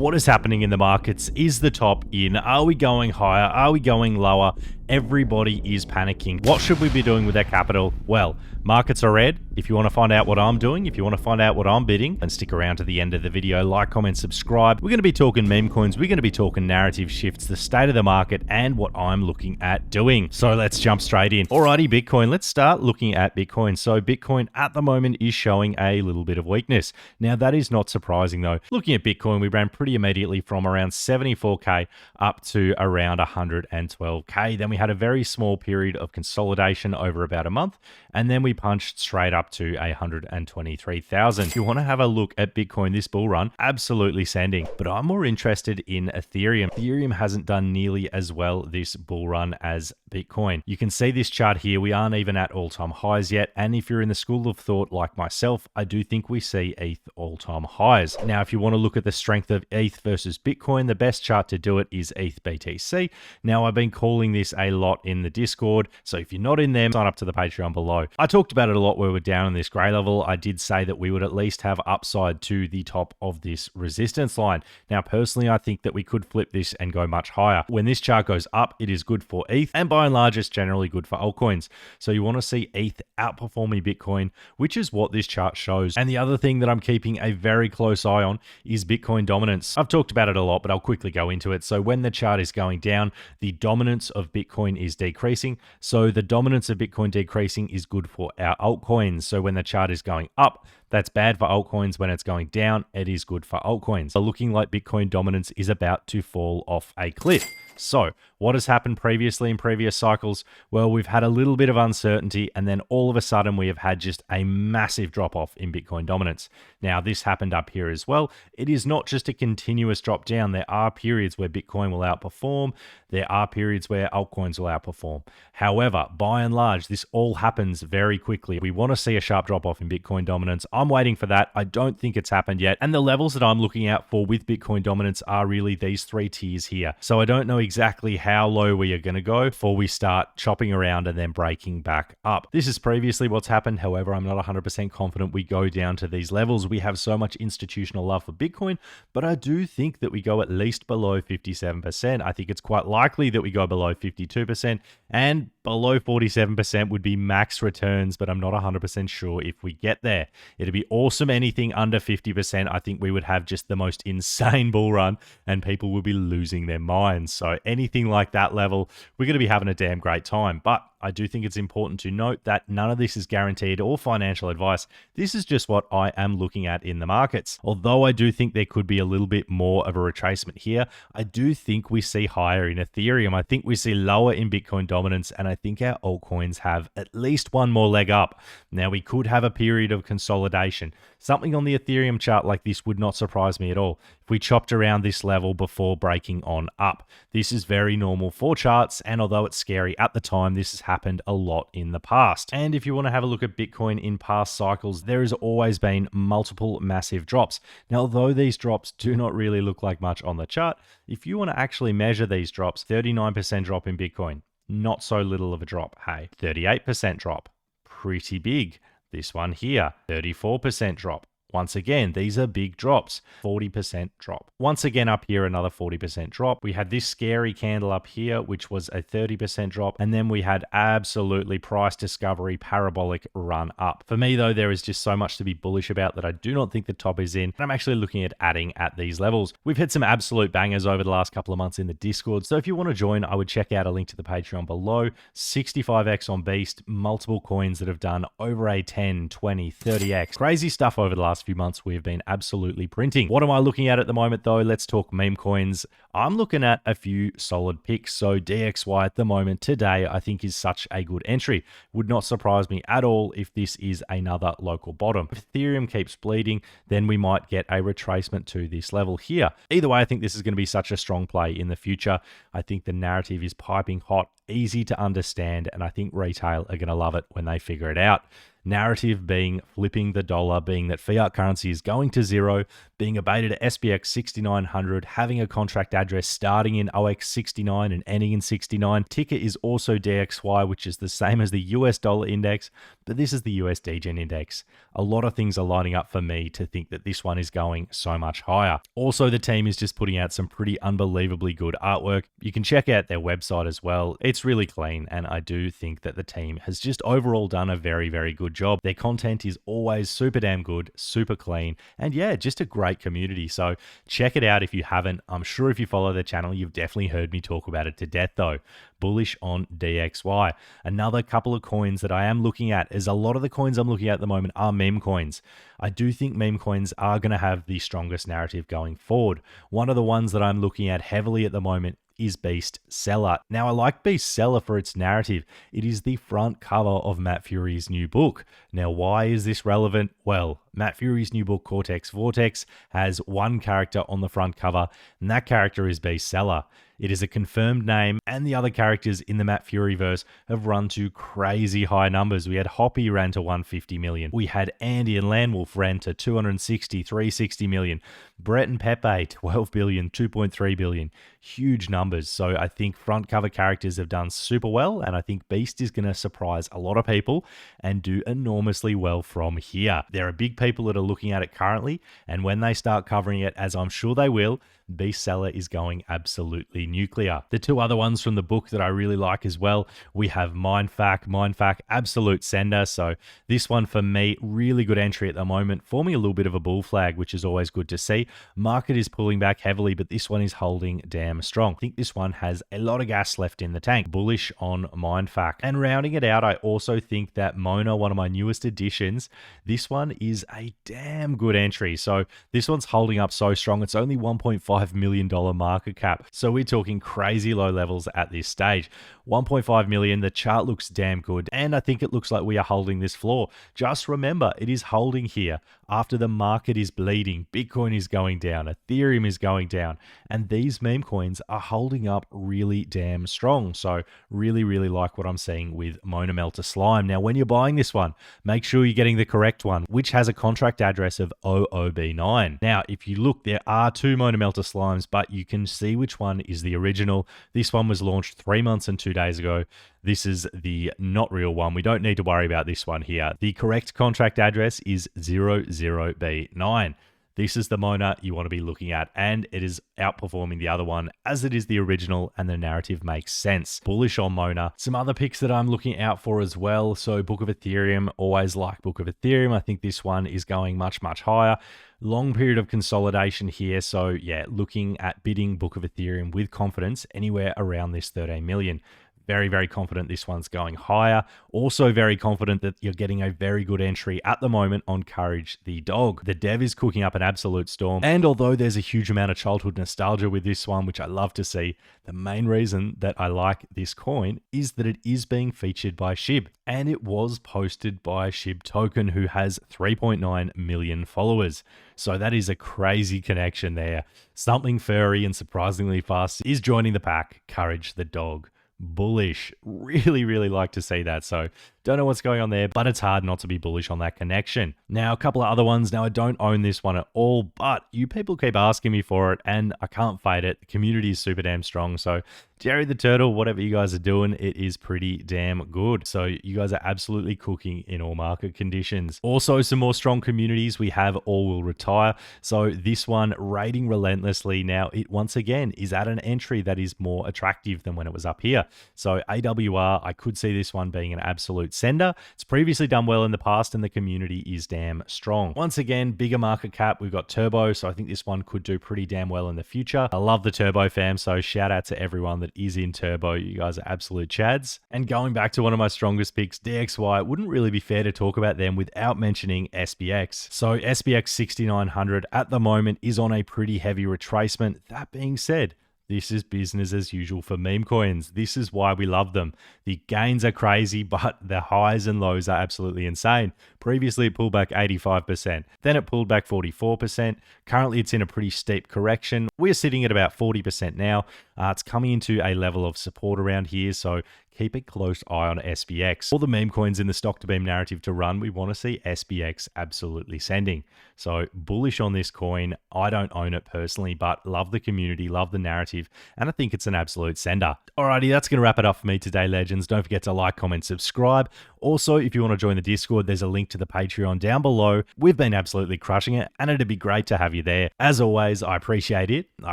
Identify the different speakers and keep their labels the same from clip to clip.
Speaker 1: What is happening in the markets? Is the top in? Are we going higher? Are we going lower? Everybody is panicking. What should we be doing with our capital? Well, markets are red. If you want to find out what I'm doing, if you want to find out what I'm bidding, then stick around to the end of the video. Like, comment, subscribe. We're going to be talking meme coins. We're going to be talking narrative shifts, the state of the market, and what I'm looking at doing. So let's jump straight in. Alrighty, Bitcoin. Let's start looking at Bitcoin. So Bitcoin at the moment is showing a little bit of weakness. Now that is not surprising though. Looking at Bitcoin, we ran pretty immediately from around 74k up to around 112k. Then we had a very small period of consolidation over about a month, and then we punched straight up to 123,000. If you want to have a look at Bitcoin this bull run, absolutely sending. But I'm more interested in Ethereum. Ethereum hasn't done nearly as well this bull run as Bitcoin. You can see this chart here. We aren't even at all-time highs yet. And if you're in the school of thought like myself, I do think we see ETH all-time highs. Now, if you want to look at the strength of ETH versus Bitcoin, the best chart to do it is ETHBTC. Now, I've been calling this a lot in the Discord. So if you're not in there, sign up to the Patreon below. I talked about it a lot where we're down in this gray level. I did say that we would at least have upside to the top of this resistance line. Now, personally, I think that we could flip this and go much higher. When this chart goes up, it is good for ETH, and by and large, it's generally good for altcoins. So you want to see ETH outperforming Bitcoin, which is what this chart shows. And the other thing that I'm keeping a very close eye on is Bitcoin dominance. I've talked about it a lot, but I'll quickly go into it. So when the chart is going down, the dominance of Bitcoin is decreasing. So the dominance of Bitcoin decreasing is good for our altcoins. So when the chart is going up, that's bad for altcoins. When it's going down, it is good for altcoins. So looking like Bitcoin dominance is about to fall off a cliff. So what has happened previously in previous cycles? Well, we've had a little bit of uncertainty, and then all of a sudden we have had just a massive drop off in Bitcoin dominance. Now, this happened up here as well. It is not just a continuous drop down. There are periods where Bitcoin will outperform. There are periods where altcoins will outperform. However, by and large, this all happens very quickly. We want to see a sharp drop off in Bitcoin dominance. I'm waiting for that. I don't think it's happened yet. And the levels that I'm looking out for with Bitcoin dominance are really these three tiers here. So I don't know exactly how low we are going to go before we start chopping around and then breaking back up. This is previously what's happened. However, I'm not 100% confident we go down to these levels. We have so much institutional love for Bitcoin, but I do think that we go at least below 57%. I think it's quite likely that we go below 52%, and below 47% would be max returns, but I'm not 100% sure if we get there. It'd be awesome anything under 50%. I think we would have just the most insane bull run and people would be losing their minds. So anything like that level, we're going to be having a damn great time. But I do think it's important to note that none of this is guaranteed or financial advice. This is just what I am looking at in the markets. Although I do think there could be a little bit more of a retracement here, I do think we see higher in Ethereum. I think we see lower in Bitcoin dominance, and I think our altcoins have at least one more leg up. Now, we could have a period of consolidation. Something on the Ethereum chart like this would not surprise me at all if we chopped around this level before breaking on up. This is very normal for charts, and although it's scary at the time, this has happened a lot in the past. And if you want to have a look at Bitcoin in past cycles, there has always been multiple massive drops. Now, although these drops do not really look like much on the chart, if you want to actually measure these drops, 39% drop in Bitcoin, not so little of a drop. Hey, 38% drop, pretty big. This one here, 34% drop. Once again, these are big drops. 40% drop. Once again, up here, another 40% drop. We had this scary candle up here, which was a 30% drop. And then we had absolutely price discovery, parabolic run up. For me, though, there is just so much to be bullish about that I do not think the top is in. And I'm actually looking at adding at these levels. We've had some absolute bangers over the last couple of months in the Discord. So if you want to join, I would check out a link to the Patreon below. 65x on Beast, multiple coins that have done over a 10, 20, 30x. Crazy stuff over the last few months we've been absolutely printing. What am I looking at the moment though? Let's talk meme coins. I'm looking at a few solid picks. So DXY at the moment today I think is such a good entry. Would not surprise me at all if this is another local bottom. If Ethereum keeps bleeding, then we might get a retracement to this level here. Either way, I think this is going to be such a strong play in the future. I think the narrative is piping hot, easy to understand, and I think retail are going to love it when they figure it out. Narrative being flipping the dollar, being that fiat currency is going to zero, being abated at SPX 6900, having a contract address starting in OX69 and ending in 69. Ticker is also DXY, which is the same as the US dollar index, but this is the US DGen index. A lot of things are lining up for me to think that this one is going so much higher. Also, the team is just putting out some pretty unbelievably good artwork. You can check out their website as well. It's really clean, and I do think that the team has just overall done a very, very good job. Their content is always super damn good, super clean, and yeah, just a great community. So check it out if you haven't. I'm sure if you follow their channel, you've definitely heard me talk about it to death though. Bullish on DXY. Another couple of coins that I am looking at is a lot of the coins I'm looking at the moment are meme coins. I do think meme coins are going to have the strongest narrative going forward. One of the ones that I'm looking at heavily at the moment is Beast Seller. Now, I like Beast Seller for its narrative. It is the front cover of Matt Furie's new book. Now, why is this relevant? Well, Matt Furie's new book, Cortex Vortex, has one character on the front cover, and that character is Beast Seller. It is a confirmed name, and the other characters in the Matt Furie verse have run to crazy high numbers. We had Hoppy ran to 150 million. We had Andy and Landwolf ran to 260, 360 million. Brett and Pepe, 12 billion, 2.3 billion. Huge numbers. So I think front cover characters have done super well, and I think Beast is going to surprise a lot of people and do enormously well from here. There are big people that are looking at it currently, and when they start covering it, as I'm sure they will, Beast Seller is going absolutely nuclear. The two other ones from the book that I really like as well, we have MINDFAK, absolute sender. So this one for me, really good entry at the moment, forming a little bit of a bull flag, which is always good to see. Market is pulling back heavily, but this one is holding damn strong. I think this one has a lot of gas left in the tank. Bullish on MINDFAK. And rounding it out, I also think that Mona, one of my newest additions, this one is a damn good entry. So this one's holding up so strong. It's only $1.5 million market cap. So we're talking crazy low levels at this stage. 1.5 million, the chart looks damn good, and I think it looks like we are holding this floor. Just remember, it is holding here after the market is bleeding. Bitcoin is going down, Ethereum is going down, and these meme coins are holding up really damn strong. So really, really like what I'm seeing with Mona Melter Slime. Now, when you're buying this one, make sure you're getting the correct one, which has a contract address of OOB9. Now, if you look, there are two Mona Melter Slimes, but you can see which one is the original. This one was launched 3 months and 2 days ago. This is the not real one. We don't need to worry about this one here. The correct contract address is 00B9. This is the Mona you want to be looking at, and it is outperforming the other one as it is the original, and the narrative makes sense. Bullish on Mona. Some other picks that I'm looking out for as well. So Book of Ethereum, always like Book of Ethereum. I think this one is going much, much higher. Long period of consolidation here. So yeah, looking at bidding Book of Ethereum with confidence anywhere around this 13 million. Very, very confident this one's going higher. Also very confident that you're getting a very good entry at the moment on Courage the Dog. The dev is cooking up an absolute storm. And although there's a huge amount of childhood nostalgia with this one, which I love to see, the main reason that I like this coin is that it is being featured by Shib. And it was posted by Shib Token, who has 3.9 million followers. So that is a crazy connection there. Something furry and surprisingly fast is joining the pack. Courage the Dog. Bullish. Really, really like to see that. So don't know what's going on there, but it's hard not to be bullish on that connection. Now, a couple of other ones. Now, I don't own this one at all, but you people keep asking me for it, and I can't fight it. The community is super damn strong. So Jerry the Turtle, whatever you guys are doing, it is pretty damn good. So you guys are absolutely cooking in all market conditions. Also, some more strong communities. We have All Will Retire. So this one rating relentlessly. Now, it once again is at an entry that is more attractive than when it was up here. So AWR, I could see this one being an absolute sender. It's previously done well in the past, and the community is damn strong. Once again, bigger market cap. We've got Turbo, so I think this one could do pretty damn well in the future. I love the Turbo fam, so shout out to everyone that is in Turbo. You guys are absolute chads. And going back to one of my strongest picks, DXY, it wouldn't really be fair to talk about them without mentioning SPX. So SPX 6900 at the moment is on a pretty heavy retracement. That being said, this is business as usual for meme coins. This is why we love them. The gains are crazy, but the highs and lows are absolutely insane. Previously, it pulled back 85%. Then it pulled back 44%. Currently, it's in a pretty steep correction. We're sitting at about 40% now. It's coming into a level of support around here, so keep a close eye on SBX. All the meme coins in the stock to beam narrative to run, we want to see SBX absolutely sending. So bullish on this coin. I don't own it personally, but love the community, love the narrative, and I think it's an absolute sender. Alrighty, that's going to wrap it up for me today, legends. Don't forget to like, comment, subscribe. Also, if you want to join the Discord, there's a link to the Patreon down below. We've been absolutely crushing it, and it'd be great to have you there. As always, I appreciate it, I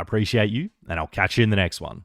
Speaker 1: appreciate you, and I'll catch you in the next one.